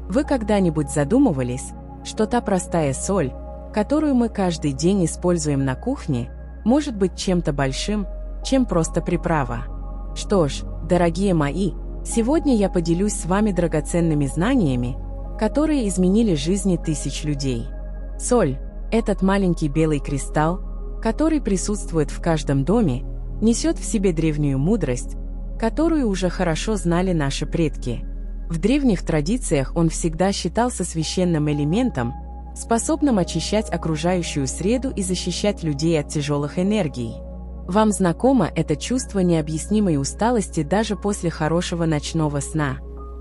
Вы когда-нибудь задумывались, что та простая соль, которую мы каждый день используем на кухне, может быть чем-то большим, чем просто приправа? Что ж, дорогие мои, сегодня я поделюсь с вами драгоценными знаниями, которые изменили жизни тысяч людей. Соль – этот маленький белый кристалл, который присутствует в каждом доме, несет в себе древнюю мудрость, которую уже хорошо знали наши предки. В древних традициях он всегда считался священным элементом, способным очищать окружающую среду и защищать людей от тяжелых энергий. Вам знакомо это чувство необъяснимой усталости даже после хорошего ночного сна?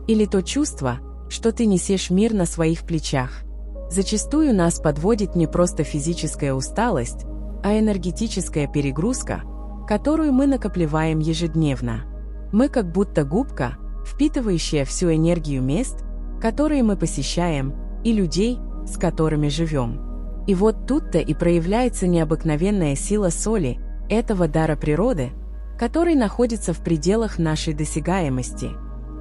Или то чувство, что ты несешь мир на своих плечах? Зачастую нас подводит не просто физическая усталость, а энергетическая перегрузка, которую мы накапливаем ежедневно. Мы как будто губка, впитывающая всю энергию мест, которые мы посещаем, и людей, с которыми живем. И вот тут-то и проявляется необыкновенная сила соли, этого дара природы, который находится в пределах нашей досягаемости.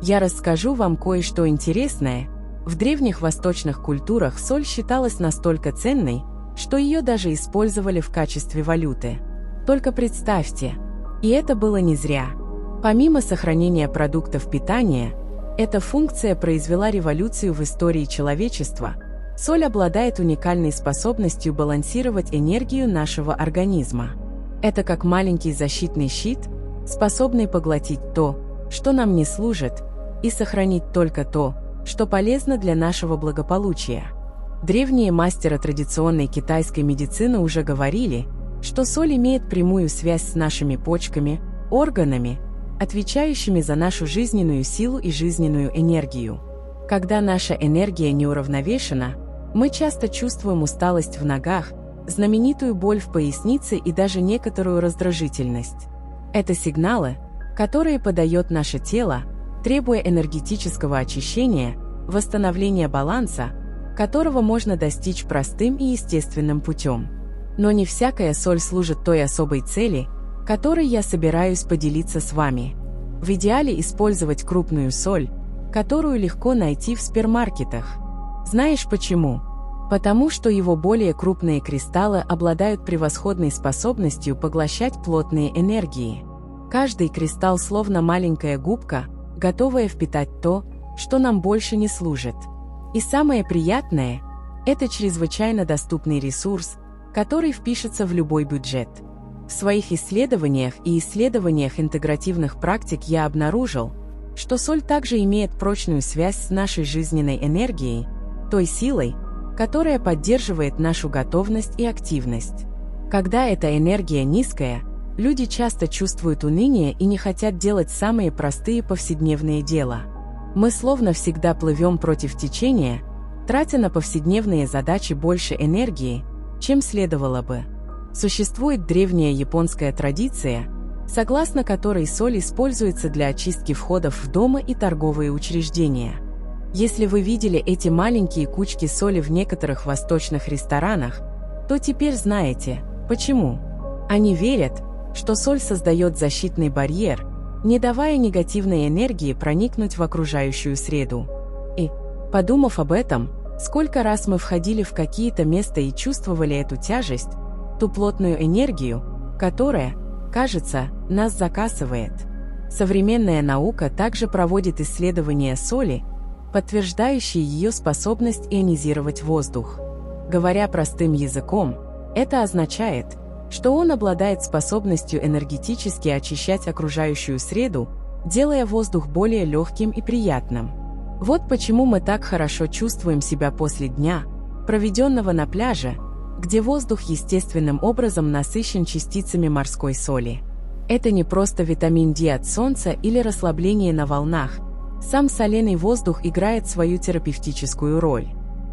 Я расскажу вам кое-что интересное. В древних восточных культурах соль считалась настолько ценной, что ее даже использовали в качестве валюты. Только представьте, и это было не зря. Помимо сохранения продуктов питания, эта функция произвела революцию в истории человечества. Соль обладает уникальной способностью балансировать энергию нашего организма. Это как маленький защитный щит, способный поглотить то, что нам не служит, и сохранить только то, что полезно для нашего благополучия. Древние мастеры традиционной китайской медицины уже говорили, что соль имеет прямую связь с нашими почками, органами, отвечающими за нашу жизненную силу и жизненную энергию. Когда наша энергия неуравновешена, мы часто чувствуем усталость в ногах, знаменитую боль в пояснице и даже некоторую раздражительность. Это сигналы, которые подает наше тело, требуя энергетического очищения, восстановления баланса, которого можно достичь простым и естественным путем. Но не всякая соль служит той особой цели, которой я собираюсь поделиться с вами. В идеале использовать крупную соль, которую легко найти в супермаркетах. Знаешь почему? Потому что его более крупные кристаллы обладают превосходной способностью поглощать плотные энергии. Каждый кристалл словно маленькая губка, готовая впитать то, что нам больше не служит. И самое приятное – это чрезвычайно доступный ресурс, который впишется в любой бюджет. В своих исследованиях и исследованиях интегративных практик я обнаружил, что соль также имеет прочную связь с нашей жизненной энергией, той силой, которая поддерживает нашу готовность и активность. Когда эта энергия низкая, люди часто чувствуют уныние и не хотят делать самые простые повседневные дела. Мы словно всегда плывем против течения, тратя на повседневные задачи больше энергии, чем следовало бы. Существует древняя японская традиция, согласно которой соль используется для очистки входов в дома и торговые учреждения. Если вы видели эти маленькие кучки соли в некоторых восточных ресторанах, то теперь знаете, почему. Они верят, что соль создает защитный барьер, не давая негативной энергии проникнуть в окружающую среду. И, подумав об этом, сколько раз мы входили в какие-то места и чувствовали эту тяжесть, ту плотную энергию, которая, кажется, нас закасывает. Современная наука также проводит исследования соли, подтверждающие ее способность ионизировать воздух. Говоря простым языком, это означает, что он обладает способностью энергетически очищать окружающую среду, делая воздух более легким и приятным. Вот почему мы так хорошо чувствуем себя после дня, проведенного на пляже, где воздух естественным образом насыщен частицами морской соли. Это не просто витамин D от солнца или расслабление на волнах. Сам соленый воздух играет свою терапевтическую роль.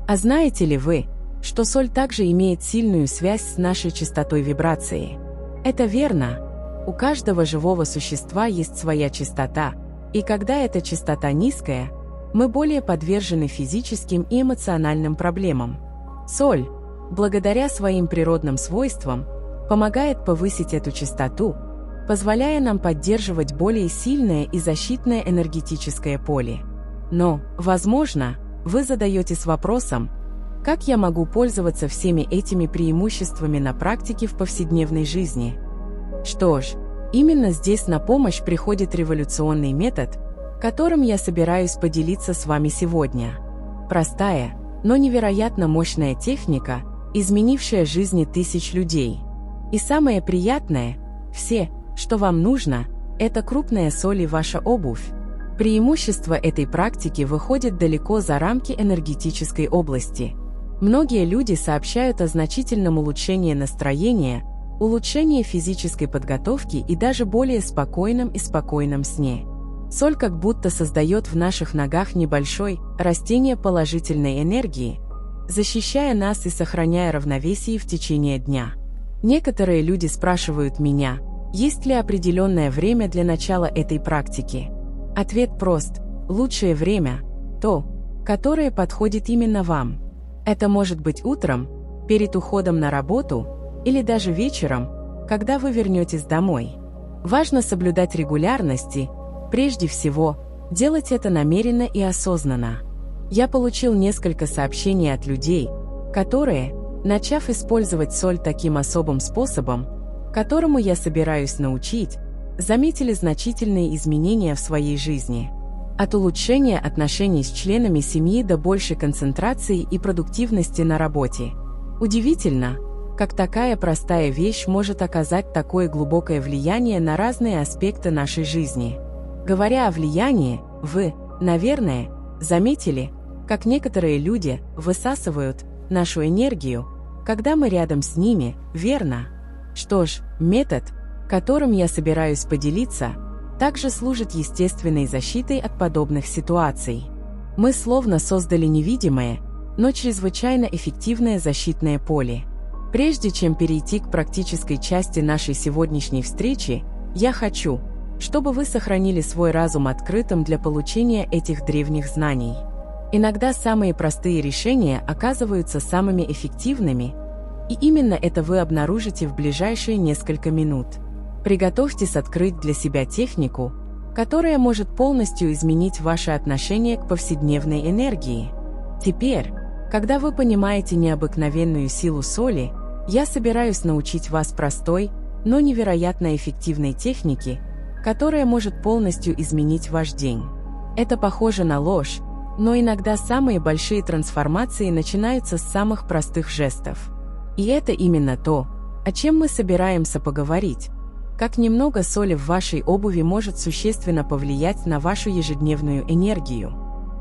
А знаете ли вы, что соль также имеет сильную связь с нашей частотой вибрации? Это верно. У каждого живого существа есть своя частота, и когда эта частота низкая, мы более подвержены физическим и эмоциональным проблемам. Соль, благодаря своим природным свойствам, помогает повысить эту частоту, позволяя нам поддерживать более сильное и защитное энергетическое поле. Но, возможно, вы задаетесь вопросом, как я могу пользоваться всеми этими преимуществами на практике в повседневной жизни? Что ж, именно здесь на помощь приходит революционный метод, которым я собираюсь поделиться с вами сегодня. Простая, но невероятно мощная техника, изменившая жизни тысяч людей. И самое приятное, все, что вам нужно, это крупная соль и ваша обувь. Преимущество этой практики выходит далеко за рамки энергетической области. Многие люди сообщают о значительном улучшении настроения, улучшении физической подготовки и даже более спокойном сне. Соль как будто создает в наших ногах небольшой растение положительной энергии, защищая нас и сохраняя равновесие в течение дня. Некоторые люди спрашивают меня, есть ли определенное время для начала этой практики. Ответ прост: лучшее время – то, которое подходит именно вам. Это может быть утром, перед уходом на работу, или даже вечером, когда вы вернетесь домой. Важно соблюдать регулярности, прежде всего, делать это намеренно и осознанно. Я получил несколько сообщений от людей, которые, начав использовать соль таким особым способом, которому я собираюсь научить, заметили значительные изменения в своей жизни. От улучшения отношений с членами семьи до большей концентрации и продуктивности на работе. Удивительно, как такая простая вещь может оказать такое глубокое влияние на разные аспекты нашей жизни. Говоря о влиянии, вы, наверное, заметили, как некоторые люди высасывают нашу энергию, когда мы рядом с ними, верно? Что ж, метод, которым я собираюсь поделиться, также служит естественной защитой от подобных ситуаций. Мы словно создали невидимое, но чрезвычайно эффективное защитное поле. Прежде чем перейти к практической части нашей сегодняшней встречи, я хочу, чтобы вы сохранили свой разум открытым для получения этих древних знаний. Иногда самые простые решения оказываются самыми эффективными, и именно это вы обнаружите в ближайшие несколько минут. Приготовьтесь открыть для себя технику, которая может полностью изменить ваше отношение к повседневной энергии. Теперь, когда вы понимаете необыкновенную силу соли, я собираюсь научить вас простой, но невероятно эффективной технике, которая может полностью изменить ваш день. Это похоже на ложь, но иногда самые большие трансформации начинаются с самых простых жестов. И это именно то, о чем мы собираемся поговорить. Как немного соли в вашей обуви может существенно повлиять на вашу ежедневную энергию.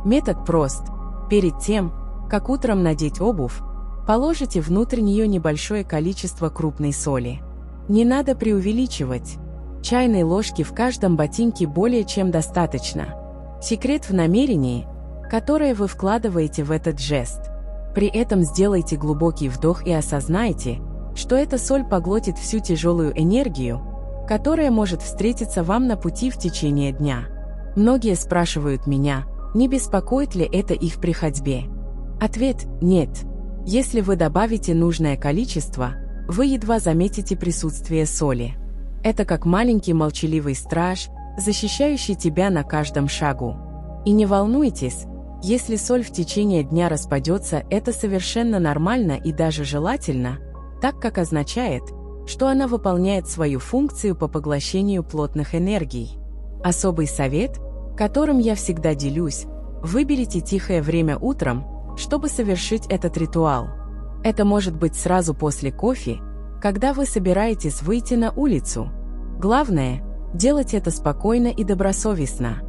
Метод прост. Перед тем, как утром надеть обувь, положите внутрь нее небольшое количество крупной соли. Не надо преувеличивать. Чайной ложки в каждом ботинке более чем достаточно. Секрет в намерении, которое вы вкладываете в этот жест. При этом сделайте глубокий вдох и осознайте, что эта соль поглотит всю тяжелую энергию, которая может встретиться вам на пути в течение дня. Многие спрашивают меня, не беспокоит ли это их при ходьбе. Ответ – нет. Если вы добавите нужное количество, вы едва заметите присутствие соли. Это как маленький молчаливый страж, защищающий тебя на каждом шагу. И не волнуйтесь, если соль в течение дня распадется, это совершенно нормально и даже желательно, так как означает, что она выполняет свою функцию по поглощению плотных энергий. Особый совет, которым я всегда делюсь: выберите тихое время утром, чтобы совершить этот ритуал. Это может быть сразу после кофе, когда вы собираетесь выйти на улицу. Главное – делать это спокойно и добросовестно.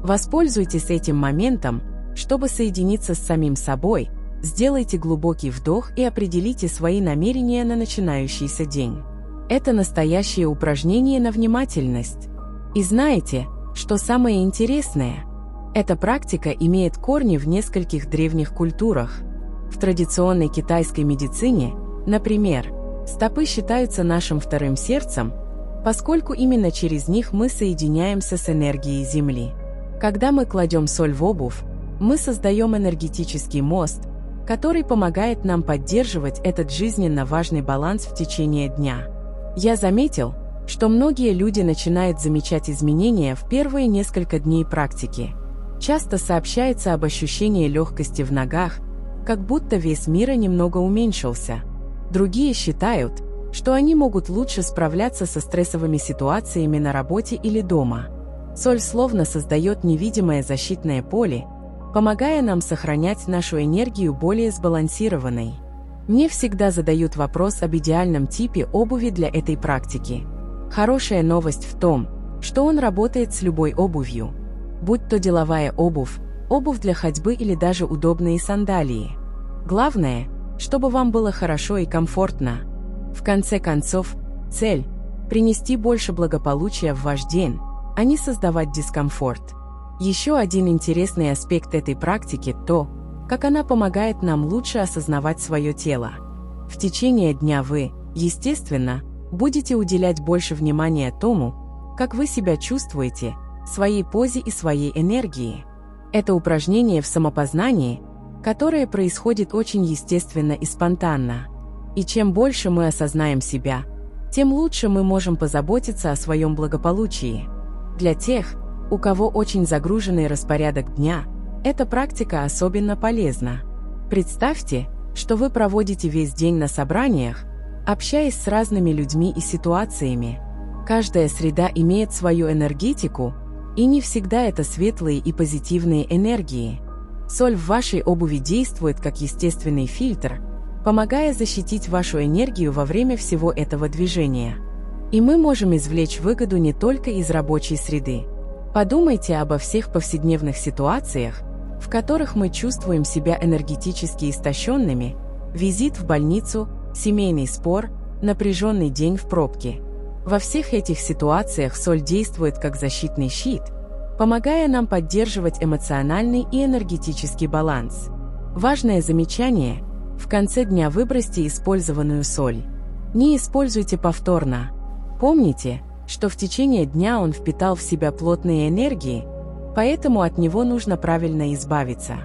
Воспользуйтесь этим моментом, чтобы соединиться с самим собой, сделайте глубокий вдох и определите свои намерения на начинающийся день. Это настоящее упражнение на внимательность. И знаете, что самое интересное? Эта практика имеет корни в нескольких древних культурах. В традиционной китайской медицине, например, стопы считаются нашим вторым сердцем, поскольку именно через них мы соединяемся с энергией Земли. Когда мы кладем соль в обувь, мы создаем энергетический мост, который помогает нам поддерживать этот жизненно важный баланс в течение дня. Я заметил, что многие люди начинают замечать изменения в первые несколько дней практики. Часто сообщается об ощущении легкости в ногах, как будто вес мира немного уменьшился. Другие считают, что они могут лучше справляться со стрессовыми ситуациями на работе или дома. Соль словно создает невидимое защитное поле, помогая нам сохранять нашу энергию более сбалансированной. Мне всегда задают вопрос об идеальном типе обуви для этой практики. Хорошая новость в том, что он работает с любой обувью. Будь то деловая обувь, обувь для ходьбы или даже удобные сандалии. Главное, чтобы вам было хорошо и комфортно. В конце концов, цель – принести больше благополучия в ваш день, а не создавать дискомфорт. Еще один интересный аспект этой практики – то, как она помогает нам лучше осознавать свое тело. В течение дня вы, естественно, будете уделять больше внимания тому, как вы себя чувствуете, своей позе и своей энергии. Это упражнение в самопознании, которое происходит очень естественно и спонтанно. И чем больше мы осознаем себя, тем лучше мы можем позаботиться о своем благополучии. Для тех, у кого очень загруженный распорядок дня, эта практика особенно полезна. Представьте, что вы проводите весь день на собраниях, общаясь с разными людьми и ситуациями. Каждая среда имеет свою энергетику, и не всегда это светлые и позитивные энергии. Соль в вашей обуви действует как естественный фильтр, помогая защитить вашу энергию во время всего этого движения. И мы можем извлечь выгоду не только из рабочей среды. Подумайте обо всех повседневных ситуациях, в которых мы чувствуем себя энергетически истощенными: визит в больницу, семейный спор, напряженный день в пробке. Во всех этих ситуациях соль действует как защитный щит, помогая нам поддерживать эмоциональный и энергетический баланс. Важное замечание: в конце дня выбросьте использованную соль. Не используйте повторно. Помните, что в течение дня он впитал в себя плотные энергии, поэтому от него нужно правильно избавиться.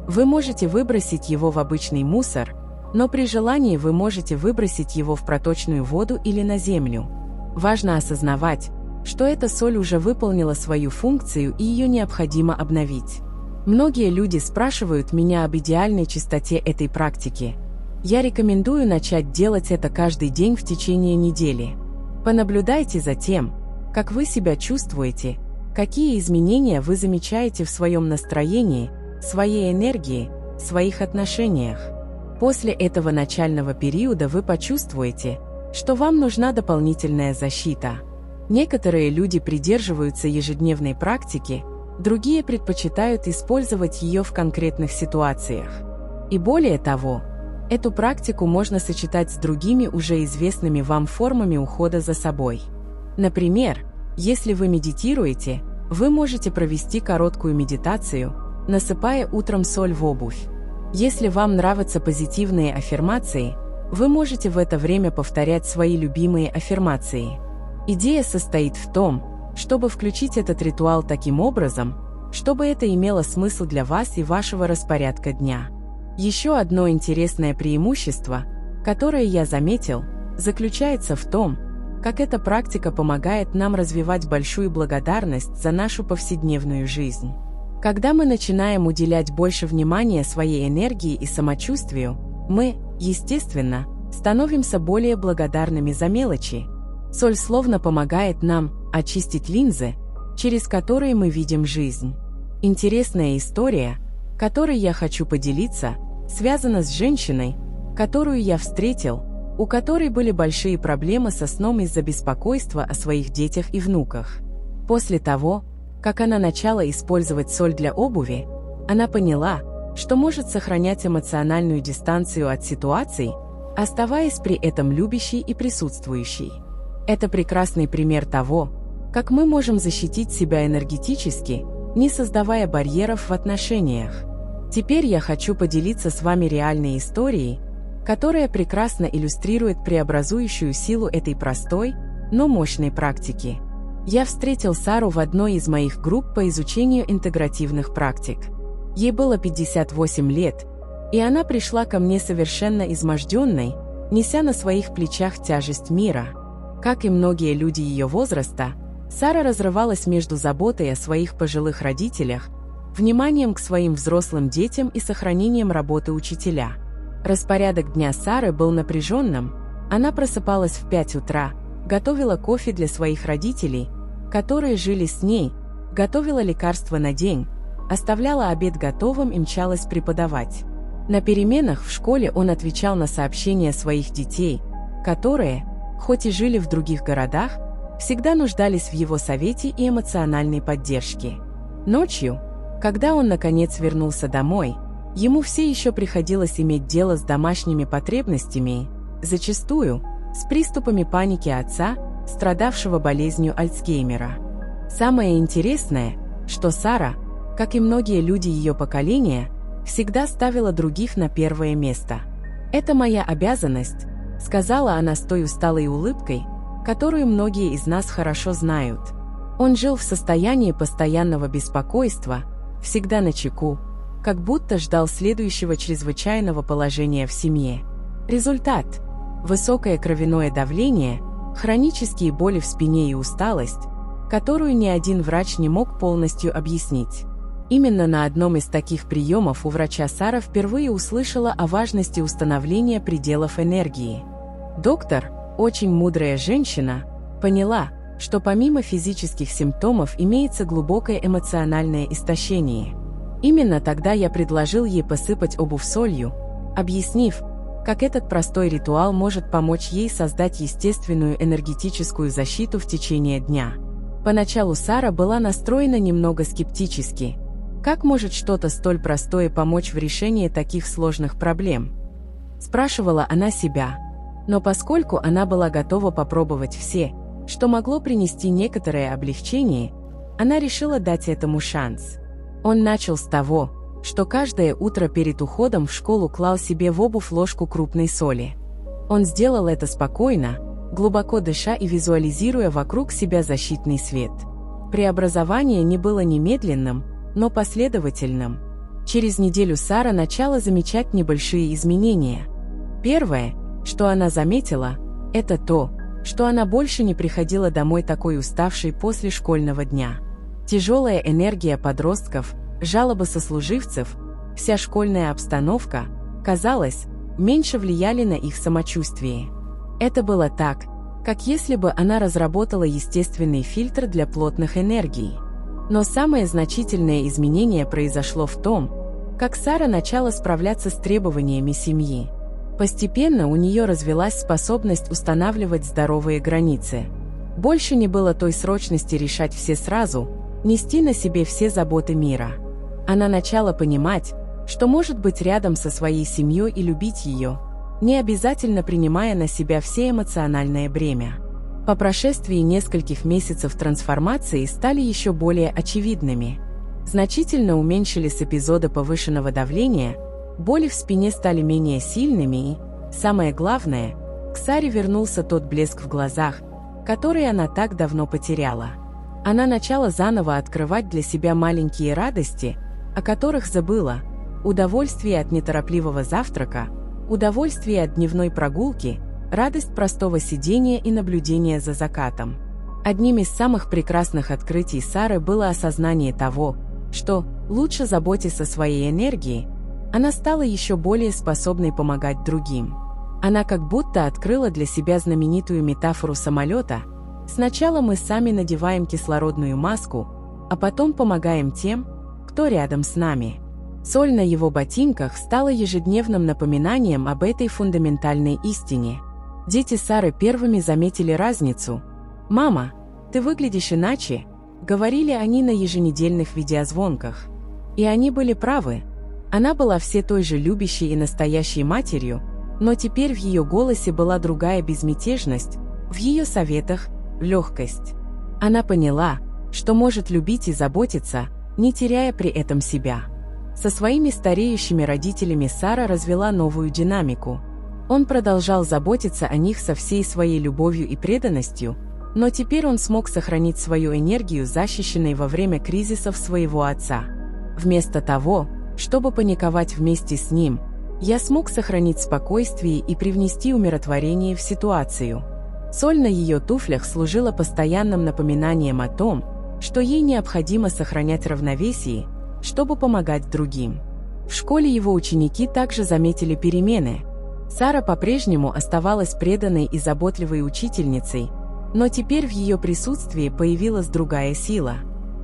Вы можете выбросить его в обычный мусор, но при желании вы можете выбросить его в проточную воду или на землю. Важно осознавать, что эта соль уже выполнила свою функцию и ее необходимо обновить. Многие люди спрашивают меня об идеальной чистоте этой практики. Я рекомендую начать делать это каждый день в течение недели. Понаблюдайте за тем, как вы себя чувствуете, какие изменения вы замечаете в своем настроении, своей энергии, своих отношениях. После этого начального периода вы почувствуете, что вам нужна дополнительная защита. Некоторые люди придерживаются ежедневной практики, другие предпочитают использовать ее в конкретных ситуациях. И более того, эту практику можно сочетать с другими уже известными вам формами ухода за собой. Например, если вы медитируете, вы можете провести короткую медитацию, насыпая утром соль в обувь. Если вам нравятся позитивные аффирмации, вы можете в это время повторять свои любимые аффирмации. Идея состоит в том, чтобы включить этот ритуал таким образом, чтобы это имело смысл для вас и вашего распорядка дня. Еще одно интересное преимущество, которое я заметил, заключается в том, как эта практика помогает нам развивать большую благодарность за нашу повседневную жизнь. Когда мы начинаем уделять больше внимания своей энергии и самочувствию, мы, естественно, становимся более благодарными за мелочи. Соль словно помогает нам очистить линзы, через которые мы видим жизнь. Интересная история, которой я хочу поделиться, связана с женщиной, которую я встретил, у которой были большие проблемы со сном из-за беспокойства о своих детях и внуках. После того, как она начала использовать соль для обуви, она поняла, что может сохранять эмоциональную дистанцию от ситуаций, оставаясь при этом любящей и присутствующей. Это прекрасный пример того, как мы можем защитить себя энергетически, не создавая барьеров в отношениях. Теперь я хочу поделиться с вами реальной историей, которая прекрасно иллюстрирует преобразующую силу этой простой, но мощной практики. Я встретил Сару в одной из моих групп по изучению интегративных практик. Ей было 58 лет, и она пришла ко мне совершенно изможденной, неся на своих плечах тяжесть мира. Как и многие люди ее возраста, Сара разрывалась между заботой о своих пожилых родителях, вниманием к своим взрослым детям и сохранением работы учителя. Распорядок дня Сары был напряженным. Она просыпалась в 5 утра, готовила кофе для своих родителей, которые жили с ней, готовила лекарства на день, оставляла обед готовым и мчалась преподавать. На переменах в школе он отвечал на сообщения своих детей, которые, хоть и жили в других городах, всегда нуждались в его совете и эмоциональной поддержке. Ночью, когда он наконец вернулся домой, ему все еще приходилось иметь дело с домашними потребностями, зачастую с приступами паники отца, страдавшего болезнью Альцгеймера. Самое интересное, что Сара, как и многие люди ее поколения, всегда ставила других на первое место. «Это моя обязанность», — сказала она с той усталой улыбкой, которую многие из нас хорошо знают. Он жил в состоянии постоянного беспокойства, всегда начеку, как будто ждал следующего чрезвычайного положения в семье. Результат – высокое кровяное давление, хронические боли в спине и усталость, которую ни один врач не мог полностью объяснить. Именно на одном из таких приемов у врача Сара впервые услышала о важности установления пределов энергии. Доктор, очень мудрая женщина, поняла, что помимо физических симптомов имеется глубокое эмоциональное истощение. Именно тогда я предложил ей посыпать обувь солью, объяснив, как этот простой ритуал может помочь ей создать естественную энергетическую защиту в течение дня. Поначалу Сара была настроена немного скептически. Как может что-то столь простое помочь в решении таких сложных проблем? Спрашивала она себя. Но поскольку она была готова попробовать все, что могло принести некоторое облегчение, она решила дать этому шанс. Он начал с того, что каждое утро перед уходом в школу клал себе в обувь ложку крупной соли. Он сделал это спокойно, глубоко дыша и визуализируя вокруг себя защитный свет. Преобразование не было немедленным, но последовательным. Через неделю Сара начала замечать небольшие изменения. Первое, что она заметила, это то, что она больше не приходила домой такой уставшей после школьного дня. Тяжелая энергия подростков, жалобы сослуживцев, вся школьная обстановка, казалось, меньше влияли на их самочувствие. Это было так, как если бы она разработала естественный фильтр для плотных энергий. Но самое значительное изменение произошло в том, как Сара начала справляться с требованиями семьи. Постепенно у нее развилась способность устанавливать здоровые границы. Больше не было той срочности решать все сразу, нести на себе все заботы мира. Она начала понимать, что может быть рядом со своей семьей и любить ее, не обязательно принимая на себя все эмоциональное бремя. По прошествии нескольких месяцев трансформации стали еще более очевидными. Значительно уменьшились эпизоды повышенного давления, боли в спине стали менее сильными и, самое главное, к Саре вернулся тот блеск в глазах, который она так давно потеряла. Она начала заново открывать для себя маленькие радости, о которых забыла: удовольствие от неторопливого завтрака, удовольствие от дневной прогулки, радость простого сидения и наблюдения за закатом. Одним из самых прекрасных открытий Сары было осознание того, что, лучше заботясь о своей энергии, она стала еще более способной помогать другим. Она как будто открыла для себя знаменитую метафору самолета: сначала мы сами надеваем кислородную маску, а потом помогаем тем, кто рядом с нами. Соль на его ботинках стала ежедневным напоминанием об этой фундаментальной истине. Дети Сары первыми заметили разницу. «Мама, ты выглядишь иначе», — говорили они на еженедельных видеозвонках. И они были правы. Она была все той же любящей и настоящей матерью, но теперь в ее голосе была другая безмятежность, в ее советах — легкость. Она поняла, что может любить и заботиться, не теряя при этом себя. Со своими стареющими родителями Сара развела новую динамику. Он продолжал заботиться о них со всей своей любовью и преданностью, но теперь он смог сохранить свою энергию, защищенной во время кризисов своего отца. Вместо того, чтобы паниковать вместе с ним, я смог сохранить спокойствие и привнести умиротворение в ситуацию. Соль на ее туфлях служила постоянным напоминанием о том, что ей необходимо сохранять равновесие, чтобы помогать другим. В школе его ученики также заметили перемены. Сара по-прежнему оставалась преданной и заботливой учительницей, но теперь в ее присутствии появилась другая сила.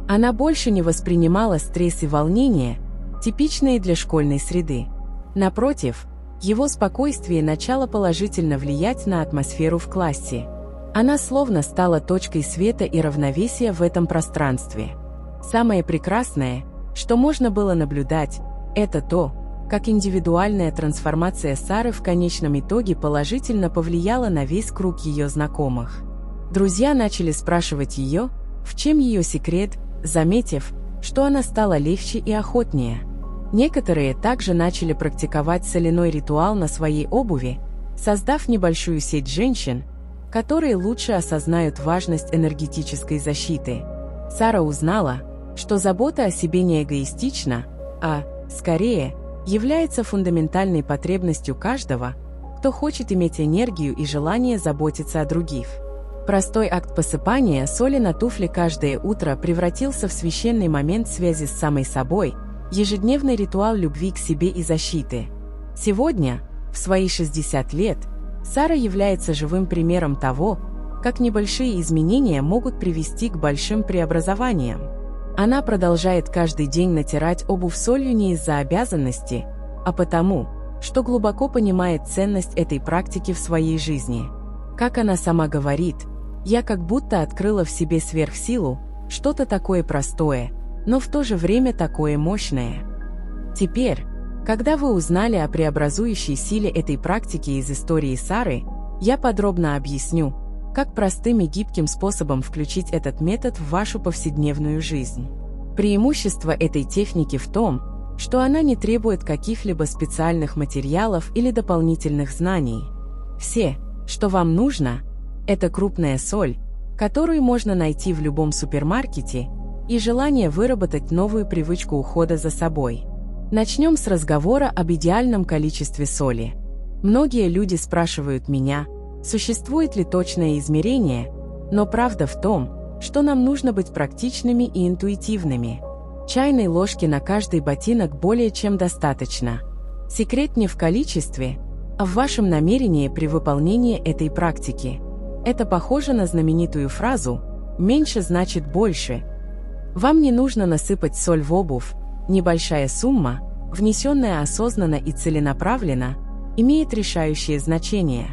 Она больше не воспринимала стресс и волнение, типичные для школьной среды. Напротив, его спокойствие начало положительно влиять на атмосферу в классе. Она словно стала точкой света и равновесия в этом пространстве. Самое прекрасное, что можно было наблюдать, это то, как индивидуальная трансформация Сары в конечном итоге положительно повлияла на весь круг ее знакомых. Друзья начали спрашивать ее, в чем ее секрет, заметив, что она стала легче и охотнее. Некоторые также начали практиковать соляной ритуал на своей обуви, создав небольшую сеть женщин, которые лучше осознают важность энергетической защиты. Сара узнала, что забота о себе не эгоистична, а, скорее, является фундаментальной потребностью каждого, кто хочет иметь энергию и желание заботиться о других. Простой акт посыпания соли на туфли каждое утро превратился в священный момент связи с самой собой, ежедневный ритуал любви к себе и защиты. Сегодня, в свои 60 лет, Сара является живым примером того, как небольшие изменения могут привести к большим преобразованиям. Она продолжает каждый день натирать обувь солью не из-за обязанности, а потому, что глубоко понимает ценность этой практики в своей жизни. Как она сама говорит, «Я как будто открыла в себе сверхсилу, что-то такое простое, но в то же время такое мощное». Теперь, когда вы узнали о преобразующей силе этой практики из истории Сары, я подробно объясню, как простым и гибким способом включить этот метод в вашу повседневную жизнь. Преимущество этой техники в том, что она не требует каких-либо специальных материалов или дополнительных знаний. Все, что вам нужно, это крупная соль, которую можно найти в любом супермаркете, и желание выработать новую привычку ухода за собой. Начнем с разговора об идеальном количестве соли. Многие люди спрашивают меня, существует ли точное измерение, но правда в том, что нам нужно быть практичными и интуитивными. Чайной ложки на каждый ботинок более чем достаточно. Секрет не в количестве, а в вашем намерении при выполнении этой практики. Это похоже на знаменитую фразу «меньше значит больше». Вам не нужно насыпать соль в обувь. Небольшая сумма, внесенная осознанно и целенаправленно, имеет решающее значение.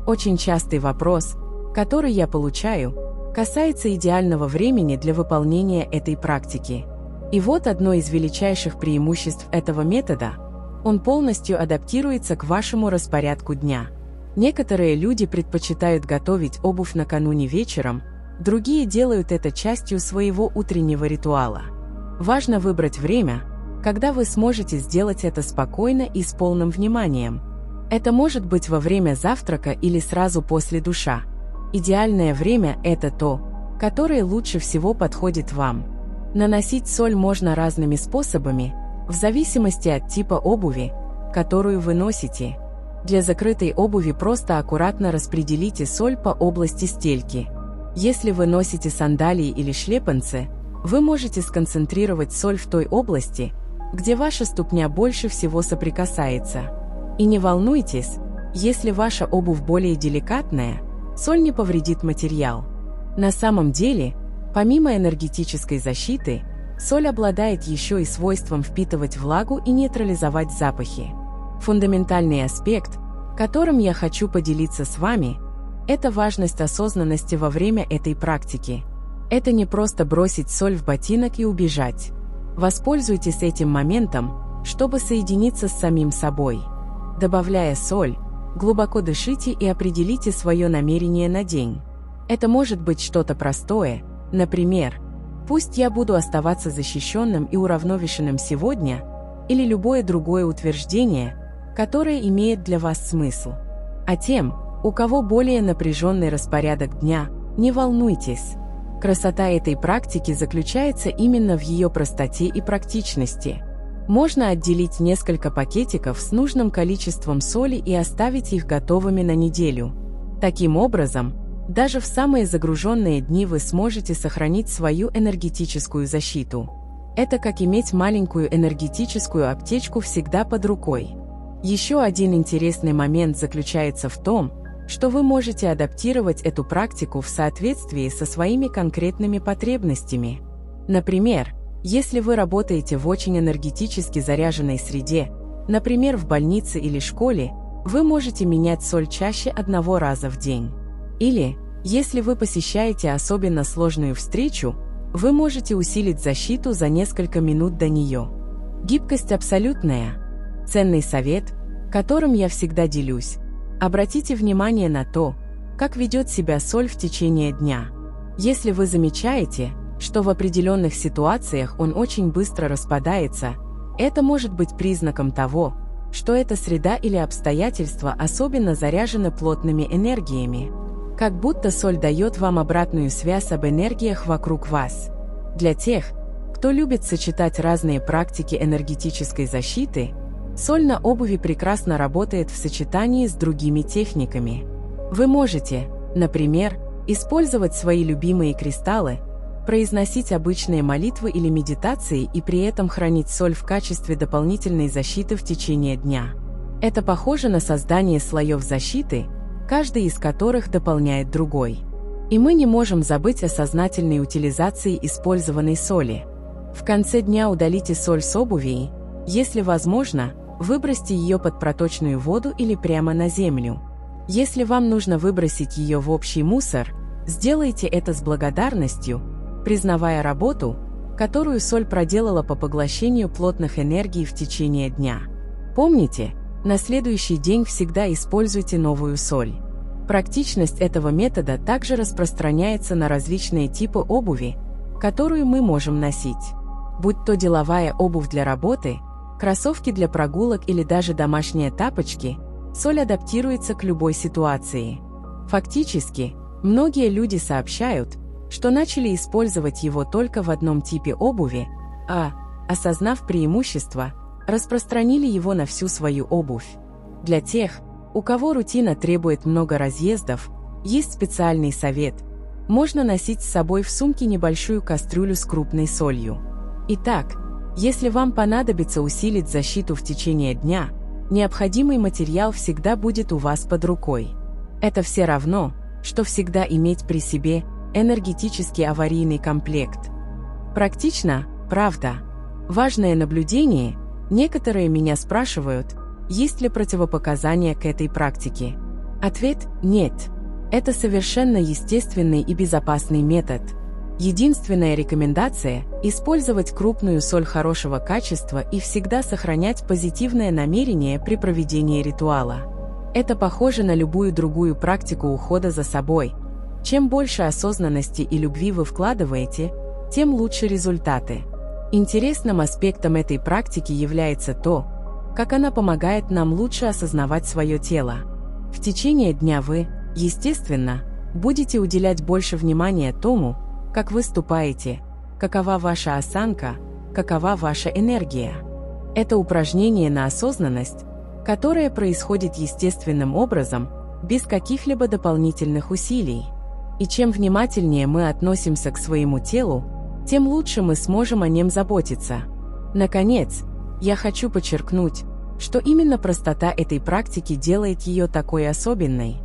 Очень частый вопрос, который я получаю, касается идеального времени для выполнения этой практики. И вот одно из величайших преимуществ этого метода – он полностью адаптируется к вашему распорядку дня. Некоторые люди предпочитают готовить обувь накануне вечером, другие делают это частью своего утреннего ритуала. Важно выбрать время, когда вы сможете сделать это спокойно и с полным вниманием. Это может быть во время завтрака или сразу после душа. Идеальное время – это то, которое лучше всего подходит вам. Наносить соль можно разными способами, в зависимости от типа обуви, которую вы носите. Для закрытой обуви просто аккуратно распределите соль по области стельки. Если вы носите сандалии или шлепанцы, вы можете сконцентрировать соль в той области, где ваша ступня больше всего соприкасается. И не волнуйтесь, если ваша обувь более деликатная, соль не повредит материал. На самом деле, помимо энергетической защиты, соль обладает еще и свойством впитывать влагу и нейтрализовать запахи. Фундаментальный аспект, которым я хочу поделиться с вами, это важность осознанности во время этой практики. Это не просто бросить соль в ботинок и убежать. Воспользуйтесь этим моментом, чтобы соединиться с самим собой. Добавляя соль, глубоко дышите и определите свое намерение на день. Это может быть что-то простое, например, «Пусть я буду оставаться защищенным и уравновешенным сегодня», или любое другое утверждение, которое имеет для вас смысл. А тем, у кого более напряженный распорядок дня, не волнуйтесь. Красота этой практики заключается именно в ее простоте и практичности. Можно отделить несколько пакетиков с нужным количеством соли и оставить их готовыми на неделю. Таким образом, даже в самые загруженные дни вы сможете сохранить свою энергетическую защиту. Это как иметь маленькую энергетическую аптечку всегда под рукой. Еще один интересный момент заключается в том, что вы можете адаптировать эту практику в соответствии со своими конкретными потребностями. Например, если вы работаете в очень энергетически заряженной среде, например, в больнице или школе, вы можете менять соль чаще 1 раза в день. Или, если вы посещаете особенно сложную встречу, вы можете усилить защиту за несколько минут до нее. Гибкость абсолютная. Ценный совет, которым я всегда делюсь. Обратите внимание на то, как ведет себя соль в течение дня. Если вы замечаете, что в определенных ситуациях он очень быстро распадается, это может быть признаком того, что эта среда или обстоятельства особенно заряжены плотными энергиями. Как будто соль дает вам обратную связь об энергиях вокруг вас. Для тех, кто любит сочетать разные практики энергетической защиты, соль на обуви прекрасно работает в сочетании с другими техниками. Вы можете, например, использовать свои любимые кристаллы, произносить обычные молитвы или медитации и при этом хранить соль в качестве дополнительной защиты в течение дня. Это похоже на создание слоев защиты, каждый из которых дополняет другой. И мы не можем забыть о сознательной утилизации использованной соли. В конце дня удалите соль с обуви и, если возможно, выбросьте ее под проточную воду или прямо на землю. Если вам нужно выбросить ее в общий мусор, сделайте это с благодарностью, признавая работу, которую соль проделала по поглощению плотных энергий в течение дня. Помните, на следующий день всегда используйте новую соль. Практичность этого метода также распространяется на различные типы обуви, которую мы можем носить. Будь то деловая обувь для работы, кроссовки для прогулок или даже домашние тапочки, соль адаптируется к любой ситуации. Фактически, многие люди сообщают, что начали использовать его только в одном типе обуви, а, осознав преимущество, распространили его на всю свою обувь. Для тех, у кого рутина требует много разъездов, есть специальный совет. Можно носить с собой в сумке небольшую кастрюлю с крупной солью. Итак, если вам понадобится усилить защиту в течение дня, необходимый материал всегда будет у вас под рукой. Это все равно, что всегда иметь при себе энергетический аварийный комплект. Практично, правда. Важное наблюдение: некоторые меня спрашивают, есть ли противопоказания к этой практике. Ответ – нет. Это совершенно естественный и безопасный метод. Единственная рекомендация – использовать крупную соль хорошего качества и всегда сохранять позитивное намерение при проведении ритуала. Это похоже на любую другую практику ухода за собой. Чем больше осознанности и любви вы вкладываете, тем лучше результаты. Интересным аспектом этой практики является то, как она помогает нам лучше осознавать свое тело. В течение дня вы, естественно, будете уделять больше внимания тому, как вы ступаете, какова ваша осанка, какова ваша энергия. Это упражнение на осознанность, которое происходит естественным образом, без каких-либо дополнительных усилий. И чем внимательнее мы относимся к своему телу, тем лучше мы сможем о нем заботиться. Наконец, я хочу подчеркнуть, что именно простота этой практики делает ее такой особенной.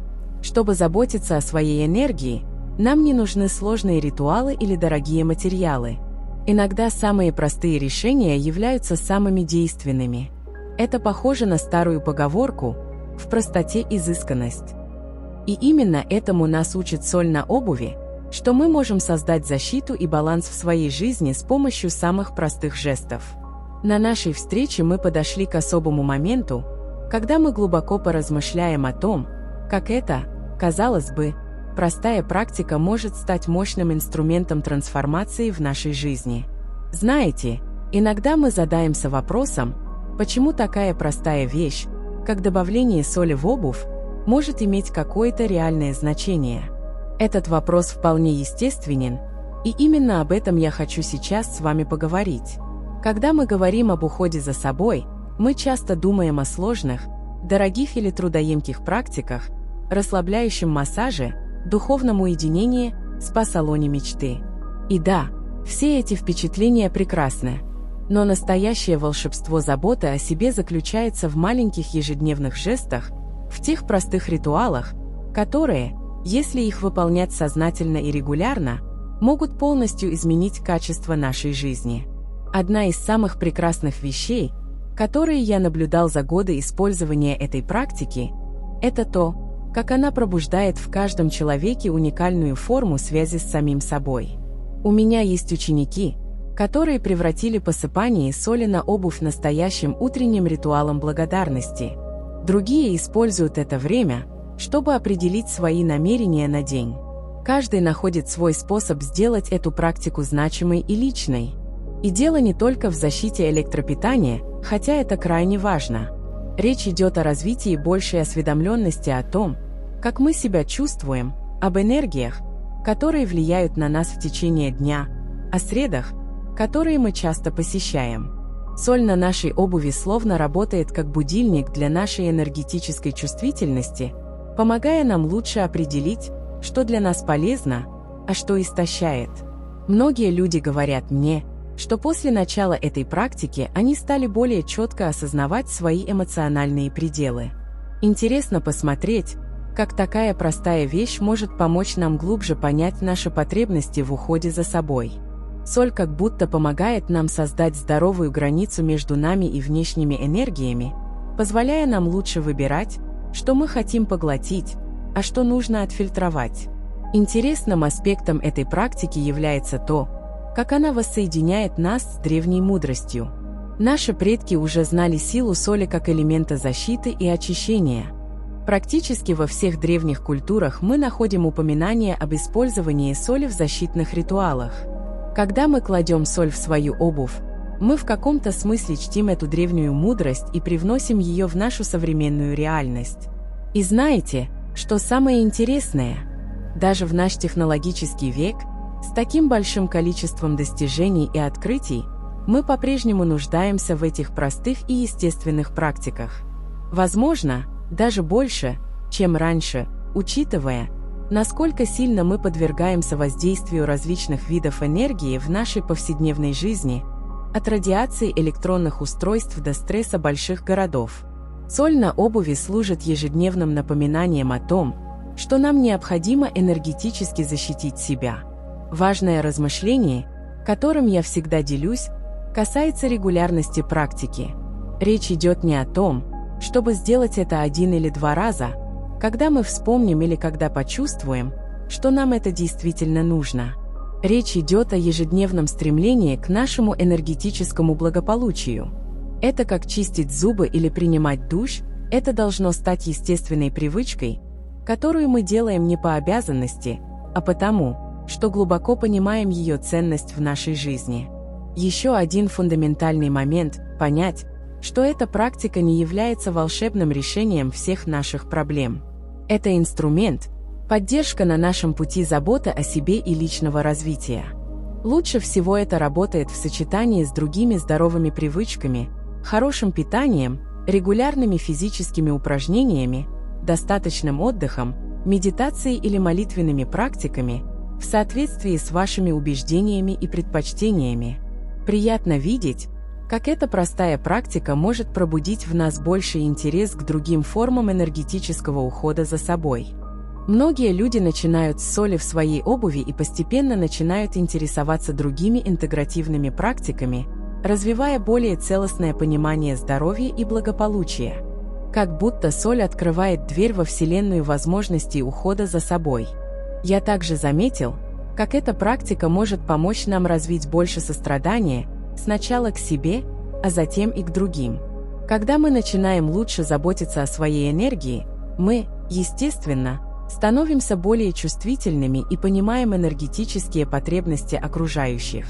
Чтобы заботиться о своей энергии, нам не нужны сложные ритуалы или дорогие материалы. Иногда самые простые решения являются самыми действенными. Это похоже на старую поговорку «в простоте изысканность». И именно этому нас учит соль на обуви, что мы можем создать защиту и баланс в своей жизни с помощью самых простых жестов. На нашей встрече мы подошли к особому моменту, когда мы глубоко поразмышляем о том, как эта, казалось бы, простая практика может стать мощным инструментом трансформации в нашей жизни. Знаете, иногда мы задаемся вопросом, почему такая простая вещь, как добавление соли в обувь, может иметь какое-то реальное значение. Этот вопрос вполне естественен, и именно об этом я хочу сейчас с вами поговорить. Когда мы говорим об уходе за собой, мы часто думаем о сложных, дорогих или трудоемких практиках, расслабляющем массаже, духовном уединении, спа-салоне мечты. И да, Все эти впечатления прекрасны. Но настоящее волшебство заботы о себе заключается в маленьких ежедневных жестах, в тех простых ритуалах, которые, если их выполнять сознательно и регулярно, могут полностью изменить качество нашей жизни. Одна из самых прекрасных вещей, которые я наблюдал за годы использования этой практики, это то, как она пробуждает в каждом человеке уникальную форму связи с самим собой. У меня есть ученики, которые превратили посыпание соли на обувь настоящим утренним ритуалом благодарности. Другие используют это время, чтобы определить свои намерения на день. Каждый находит свой способ сделать эту практику значимой и личной. И дело не только в защите электропитания, хотя это крайне важно. Речь идет о развитии большей осведомленности о том, как мы себя чувствуем, об энергиях, которые влияют на нас в течение дня, о средах, которые мы часто посещаем. Соль на нашей обуви словно работает как будильник для нашей энергетической чувствительности, помогая нам лучше определить, что для нас полезно, а что истощает. Многие люди говорят мне, что после начала этой практики они стали более четко осознавать свои эмоциональные пределы. Интересно посмотреть, как такая простая вещь может помочь нам глубже понять наши потребности в уходе за собой. Соль как будто помогает нам создать здоровую границу между нами и внешними энергиями, позволяя нам лучше выбирать, что мы хотим поглотить, а что нужно отфильтровать. Интересным аспектом этой практики является то, как она воссоединяет нас с древней мудростью. Наши предки уже знали силу соли как элемента защиты и очищения. Практически во всех древних культурах мы находим упоминания об использовании соли в защитных ритуалах. Когда мы кладем соль в свою обувь, мы в каком-то смысле чтим эту древнюю мудрость и привносим ее в нашу современную реальность. И знаете, что самое интересное? Даже в наш технологический век, с таким большим количеством достижений и открытий, мы по-прежнему нуждаемся в этих простых и естественных практиках. Возможно, даже больше, чем раньше, учитывая, насколько сильно мы подвергаемся воздействию различных видов энергии в нашей повседневной жизни, от радиации электронных устройств до стресса больших городов. Соль на обуви служит ежедневным напоминанием о том, что нам необходимо энергетически защитить себя. Важное размышление, которым я всегда делюсь, касается регулярности практики. Речь идет не о том, чтобы сделать это 1 или 2 раза, когда мы вспомним или когда почувствуем, что нам это действительно нужно. Речь идет о ежедневном стремлении к нашему энергетическому благополучию. Это как чистить зубы или принимать душ, это должно стать естественной привычкой, которую мы делаем не по обязанности, а потому, что глубоко понимаем ее ценность в нашей жизни. Еще один фундаментальный момент – понять, что эта практика не является волшебным решением всех наших проблем. Это инструмент, поддержка на нашем пути заботы о себе и личного развития. Лучше всего это работает в сочетании с другими здоровыми привычками, хорошим питанием, регулярными физическими упражнениями, достаточным отдыхом, медитацией или молитвенными практиками, в соответствии с вашими убеждениями и предпочтениями. Приятно видеть, как эта простая практика может пробудить в нас больший интерес к другим формам энергетического ухода за собой. Многие люди начинают с соли в своей обуви и постепенно начинают интересоваться другими интегративными практиками, развивая более целостное понимание здоровья и благополучия. Как будто соль открывает дверь во вселенную возможностей ухода за собой. Я также заметил, как эта практика может помочь нам развить больше сострадания, сначала к себе, а затем и к другим. Когда мы начинаем лучше заботиться о своей энергии, мы, естественно, становимся более чувствительными и понимаем энергетические потребности окружающих.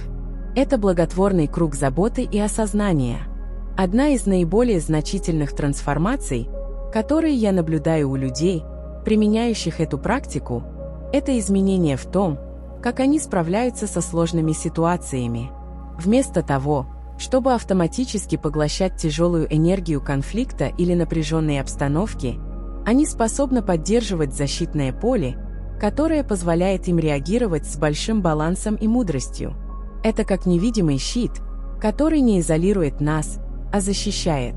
Это благотворный круг заботы и осознания. Одна из наиболее значительных трансформаций, которые я наблюдаю у людей, применяющих эту практику, это изменение в том, как они справляются со сложными ситуациями. Вместо того, чтобы автоматически поглощать тяжелую энергию конфликта или напряженной обстановки, они способны поддерживать защитное поле, которое позволяет им реагировать с большим балансом и мудростью. Это как невидимый щит, который не изолирует нас, а защищает.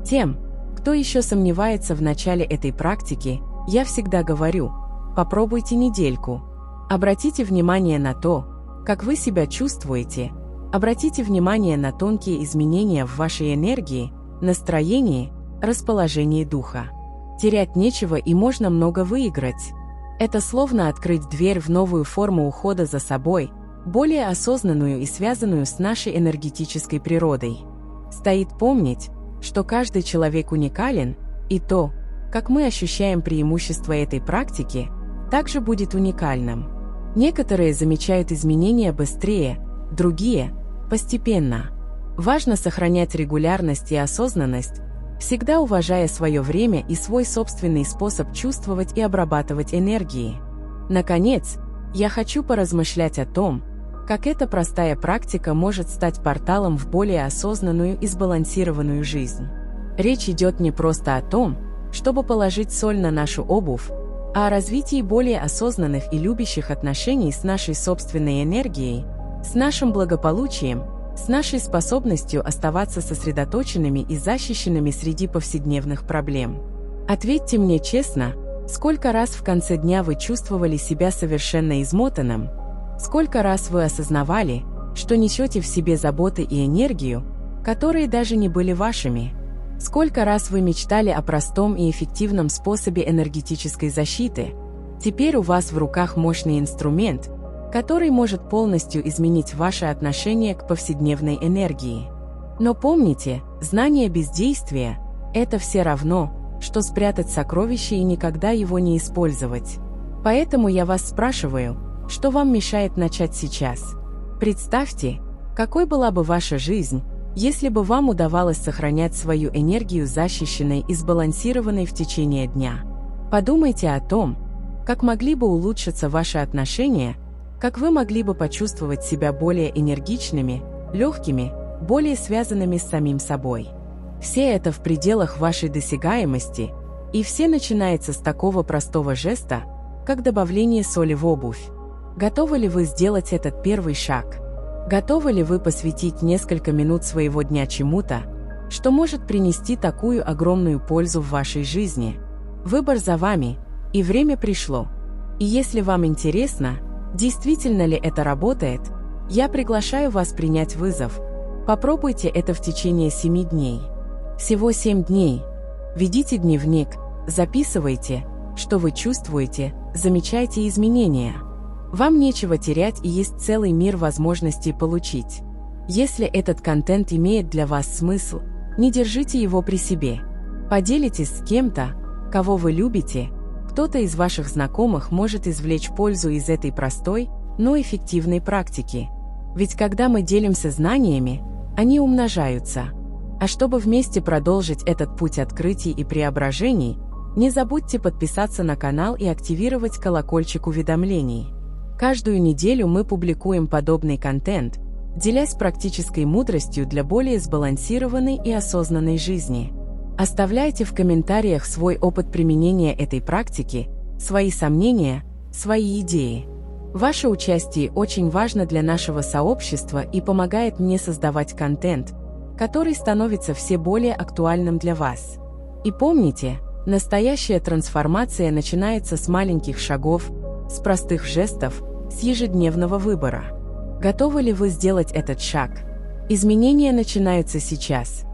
Тем, кто еще сомневается в начале этой практики, я всегда говорю: попробуйте недельку. Обратите внимание на то, как вы себя чувствуете, обратите внимание на тонкие изменения в вашей энергии, настроении, расположении духа. Терять нечего и можно много выиграть. Это словно открыть дверь в новую форму ухода за собой, более осознанную и связанную с нашей энергетической природой. Стоит помнить, что каждый человек уникален, и то, как мы ощущаем преимущества этой практики, также будет уникальным. Некоторые замечают изменения быстрее, другие – постепенно. Важно сохранять регулярность и осознанность, всегда уважая свое время и свой собственный способ чувствовать и обрабатывать энергии. Наконец, я хочу поразмышлять о том, как эта простая практика может стать порталом в более осознанную и сбалансированную жизнь. Речь идет не просто о том, чтобы положить соль на нашу обувь, а о развитии более осознанных и любящих отношений с нашей собственной энергией, с нашим благополучием, с нашей способностью оставаться сосредоточенными и защищенными среди повседневных проблем. Ответьте мне честно, сколько раз в конце дня вы чувствовали себя совершенно измотанным? Сколько раз вы осознавали, что несете в себе заботы и энергию, которые даже не были вашими? Сколько раз вы мечтали о простом и эффективном способе энергетической защиты? Теперь у вас в руках мощный инструмент, который может полностью изменить ваше отношение к повседневной энергии. Но помните, знание без действия – это все равно, что спрятать сокровище и никогда его не использовать. Поэтому я вас спрашиваю, что вам мешает начать сейчас? Представьте, какой была бы ваша жизнь, если бы вам удавалось сохранять свою энергию защищенной и сбалансированной в течение дня. Подумайте о том, как могли бы улучшиться ваши отношения, как вы могли бы почувствовать себя более энергичными, легкими, более связанными с самим собой. Все это в пределах вашей досягаемости, и все начинается с такого простого жеста, как добавление соли в обувь. Готовы ли вы сделать этот первый шаг? Готовы ли вы посвятить несколько минут своего дня чему-то, что может принести такую огромную пользу в вашей жизни? Выбор за вами, и время пришло. И если вам интересно, действительно ли это работает, я приглашаю вас принять вызов. Попробуйте это в течение 7 дней. Всего 7 дней. Ведите дневник, записывайте, что вы чувствуете, замечайте изменения. Вам нечего терять и есть целый мир возможностей получить. Если этот контент имеет для вас смысл, не держите его при себе. Поделитесь с кем-то, кого вы любите. Кто-то из ваших знакомых может извлечь пользу из этой простой, но эффективной практики. Ведь когда мы делимся знаниями, они умножаются. А чтобы вместе продолжить этот путь открытий и преображений, не забудьте подписаться на канал и активировать колокольчик уведомлений. Каждую неделю мы публикуем подобный контент, делясь практической мудростью для более сбалансированной и осознанной жизни. Оставляйте в комментариях свой опыт применения этой практики, свои сомнения, свои идеи. Ваше участие очень важно для нашего сообщества и помогает мне создавать контент, который становится все более актуальным для вас. И помните, настоящая трансформация начинается с маленьких шагов, с простых жестов, с ежедневного выбора. Готовы ли вы сделать этот шаг? Изменения начинаются сейчас.